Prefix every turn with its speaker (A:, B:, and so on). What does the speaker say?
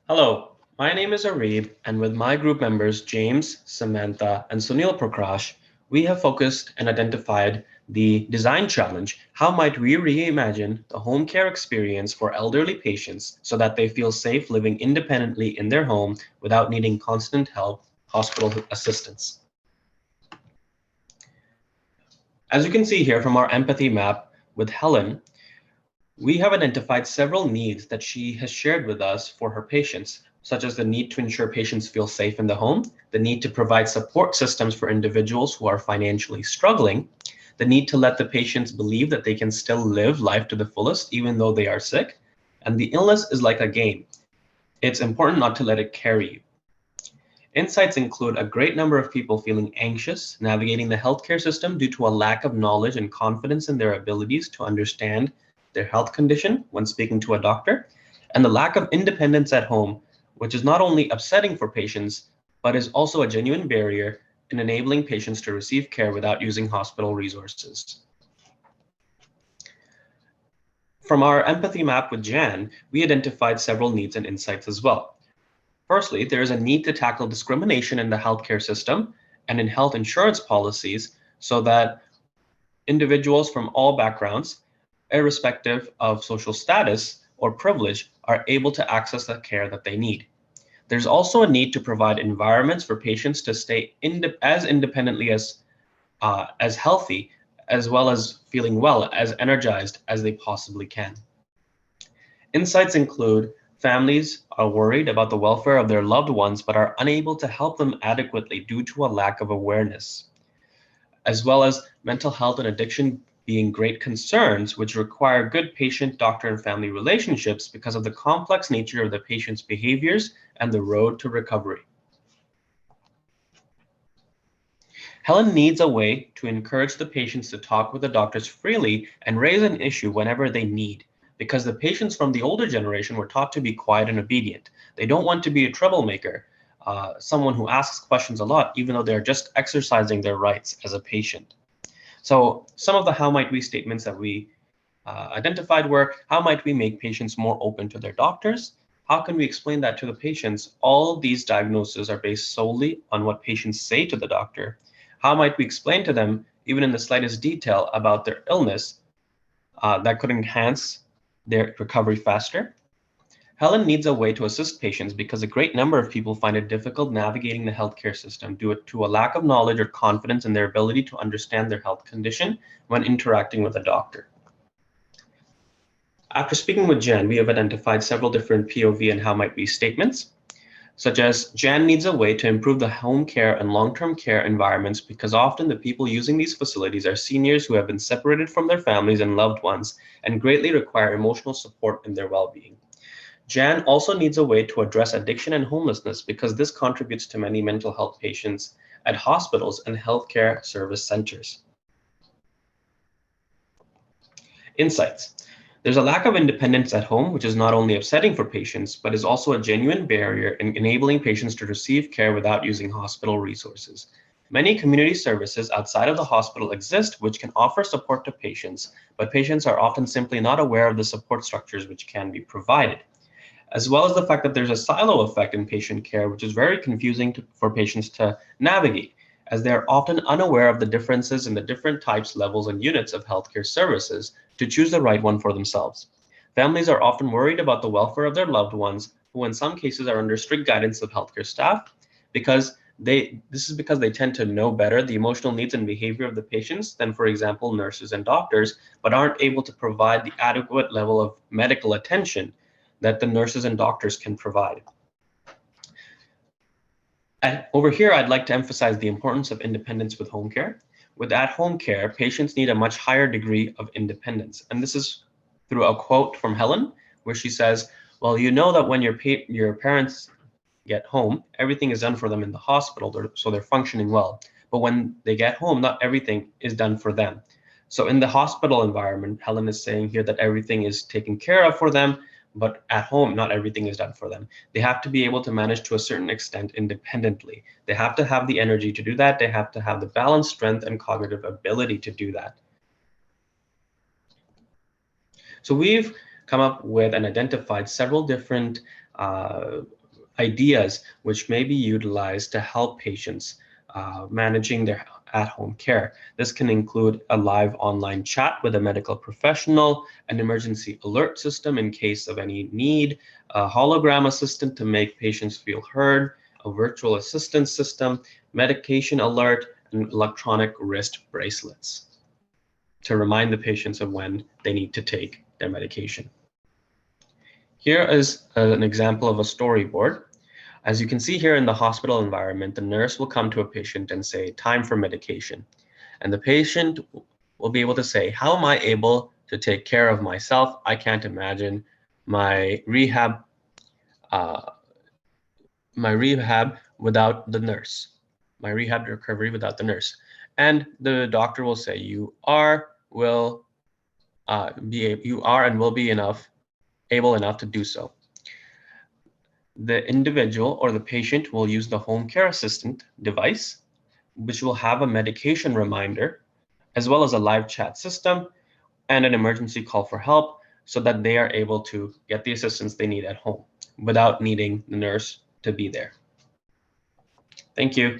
A: Hello, my name is Arib, and with my group members James, Samantha, and Sunil Prakash, we have focused and identified the design challenge. How might we reimagine the home care experience for elderly patients so that they feel safe living independently in their home without needing constant help, hospital assistance? As you can see here from our empathy map with Helen, we have identified several needs that she has shared with us for her patients, such as the need to ensure patients feel safe in the home, the need to provide support systems for individuals who are financially struggling, the need to let the patients believe that they can still live life to the fullest even though they are sick, and the illness is like a game. It's important not to let it carry you. Insights include a great number of people feeling anxious navigating the healthcare system due to a lack of knowledge and confidence in their abilities to understand their health condition when speaking to a doctor, and the lack of independence at home, which is not only upsetting for patients, but is also a genuine barrier in enabling patients to receive care without using hospital resources. From our empathy map with Jan, we identified several needs and insights as well. Firstly, there is a need to tackle discrimination in the healthcare system and in health insurance policies so that individuals from all backgrounds, irrespective of social status or privilege, are able to access the care that they need. There's also a need to provide environments for patients to stay as independently as healthy, as well as feeling well, as energized as they possibly can. Insights include families are worried about the welfare of their loved ones but are unable to help them adequately due to a lack of awareness, as well as mental health and addiction being great concerns, which require good patient, doctor, and family relationships because of the complex nature of the patient's behaviors and the road to recovery. Helen needs a way to encourage the patients to talk with the doctors freely and raise an issue whenever they need, because the patients from the older generation were taught to be quiet and obedient. They don't want to be a troublemaker, someone who asks questions a lot, even though they're just exercising their rights as a patient. So some of the how might we statements that we identified were, how might we make patients more open to their doctors? How can we explain that to the patients? All of these diagnoses are based solely on what patients say to the doctor. How might we explain to them, even in the slightest detail, about their illness that could enhance their recovery faster? Helen needs a way to assist patients because a great number of people find it difficult navigating the healthcare system due to a lack of knowledge or confidence in their ability to understand their health condition when interacting with a doctor. After speaking with Jan, we have identified several different POV and how might we statements, such as Jan needs a way to improve the home care and long-term care environments because often the people using these facilities are seniors who have been separated from their families and loved ones and greatly require emotional support in their well-being. Jan also needs a way to address addiction and homelessness because this contributes to many mental health patients at hospitals and healthcare service centers. Insights. There's a lack of independence at home, which is not only upsetting for patients, but is also a genuine barrier in enabling patients to receive care without using hospital resources. Many community services outside of the hospital exist which can offer support to patients, but patients are often simply not aware of the support structures which can be provided, as well as the fact that there's a silo effect in patient care, which is very confusing for patients to navigate, as they're often unaware of the differences in the different types, levels, and units of healthcare services to choose the right one for themselves. Families are often worried about the welfare of their loved ones, who in some cases are under strict guidance of healthcare staff, because this is because they tend to know better the emotional needs and behavior of the patients than, for example, nurses and doctors, but aren't able to provide the adequate level of medical attention that the nurses and doctors can provide. Over here, I'd like to emphasize the importance of independence with home care. With at-home care, patients need a much higher degree of independence. And this is through a quote from Helen, where she says, well, you know that when your parents get home, everything is done for them in the hospital, so they're functioning well. But when they get home, not everything is done for them. So in the hospital environment, Helen is saying here that everything is taken care of for them, but at home, not everything is done for them. They have to be able to manage to a certain extent independently. They have to have the energy to do that. They have to have the balance, strength, and cognitive ability to do that. So we've come up with and identified several different ideas which may be utilized to help patients managing their at-home care. This can include a live online chat with a medical professional, an emergency alert system in case of any need, a hologram assistant to make patients feel heard, a virtual assistance system, medication alert, and electronic wrist bracelets to remind the patients of when they need to take their medication. Here is an example of a storyboard. As you can see here in the hospital environment, the nurse will come to a patient and say, time for medication. And the patient will be able to say, how am I able to take care of myself? I can't imagine my rehab without the nurse, my rehab recovery without the nurse. And the doctor will say, you are and will be able enough to do so. The individual or the patient will use the home care assistant device, which will have a medication reminder, as well as a live chat system and an emergency call for help so that they are able to get the assistance they need at home without needing the nurse to be there. Thank you.